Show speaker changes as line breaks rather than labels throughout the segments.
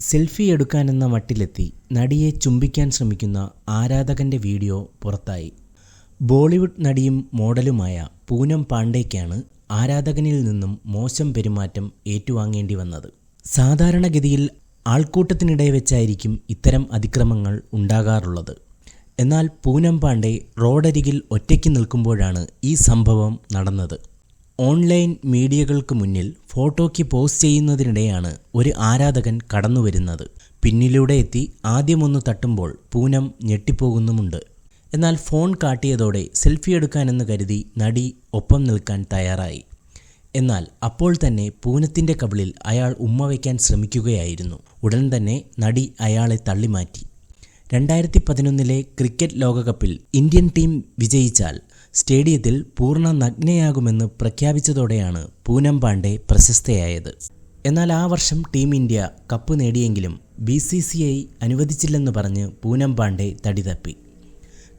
Selfie എടുക്കാനെന്ന മട്ടിലെത്തി നടിയെ ചുംബിക്കാൻ ശ്രമിക്കുന്ന ആരാധകന്റെ video പുറത്തായി. ബോളിവുഡ് നടിയും മോഡലുമായ പൂനം പാണ്ഡെയ്ക്കാണ് ആരാധകനിൽ നിന്നും മോശം പെരുമാറ്റം ഏറ്റുവാങ്ങേണ്ടി വന്നത്. സാധാരണഗതിയിൽ ആൾക്കൂട്ടത്തിനിടെ വെച്ചായിരിക്കും ഇത്തരം അതിക്രമങ്ങൾ ഉണ്ടാകാറുള്ളത്. എന്നാൽ പൂനം പാണ്ഡെ റോഡരികിൽ ഒറ്റയ്ക്ക് നിൽക്കുമ്പോഴാണ് ഈ സംഭവം നടന്നത്. ഓൺലൈൻ മീഡിയകൾക്ക് മുന്നിൽ ഫോട്ടോയ്ക്ക് പോസ്റ്റ് ചെയ്യുന്നതിനിടെയാണ് ഒരു ആരാധകൻ കടന്നുവരുന്നത്. പിന്നിലൂടെ എത്തി ആദ്യമൊന്ന് തട്ടുമ്പോൾ പൂനം ഞെട്ടിപ്പോകുന്നുമുണ്ട്. എന്നാൽ ഫോൺ കാട്ടിയതോടെ സെൽഫി എടുക്കാനെന്ന് കരുതി നടി ഒപ്പം നിൽക്കാൻ തയ്യാറായി. എന്നാൽ അപ്പോൾ തന്നെ പൂനത്തിൻ്റെ കവിളിൽ അയാൾ ഉമ്മ വയ്ക്കാൻ ശ്രമിക്കുകയായിരുന്നു. ഉടൻ തന്നെ നടി അയാളെ തള്ളിമാറ്റി. 2011 ക്രിക്കറ്റ് ലോകകപ്പിൽ ഇന്ത്യൻ ടീം വിജയിച്ചാൽ സ്റ്റേഡിയത്തിൽ പൂർണ്ണ നഗ്നയാകുമെന്ന് പ്രഖ്യാപിച്ചതോടെയാണ് പൂനം പാണ്ഡെ പ്രശസ്തയായത്. എന്നാൽ ആ വർഷം ടീം ഇന്ത്യ കപ്പ് നേടിയെങ്കിലും BCCI അനുവദിച്ചില്ലെന്ന് പറഞ്ഞ് പൂനം പാണ്ഡെ തടിതപ്പി.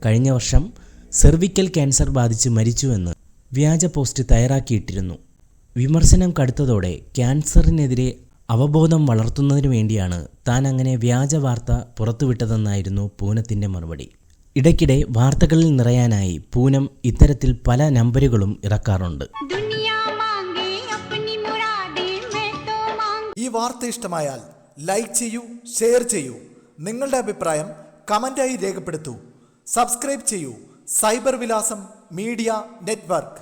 കഴിഞ്ഞ വർഷം സെർവിക്കൽ ക്യാൻസർ ബാധിച്ച് മരിച്ചുവെന്ന് വ്യാജ പോസ്റ്റ് തയ്യാറാക്കിയിട്ടിരുന്നു. വിമർശനം കടുത്തതോടെ ക്യാൻസറിനെതിരെ അവബോധം വളർത്തുന്നതിനു വേണ്ടിയാണ് താൻ അങ്ങനെ വ്യാജ വാർത്ത പുറത്തുവിട്ടതെന്നായിരുന്നു പൂനത്തിൻ്റെ മറുപടി. ഇടയ്ക്കിടെ വാർത്തകളിൽ നിറയാനായി പൂനം ഇത്തരത്തിൽ പല നമ്പറുകളും ഇറക്കാറുണ്ട്.
ഈ വാർത്ത ഇഷ്ടമായാൽ ലൈക്ക് ചെയ്യൂ, ഷെയർ ചെയ്യൂ. നിങ്ങളുടെ അഭിപ്രായം കമന്റായി രേഖപ്പെടുത്തൂ. സബ്സ്ക്രൈബ് ചെയ്യൂ സൈബർ വിലാസം മീഡിയ നെറ്റ്വർക്ക്.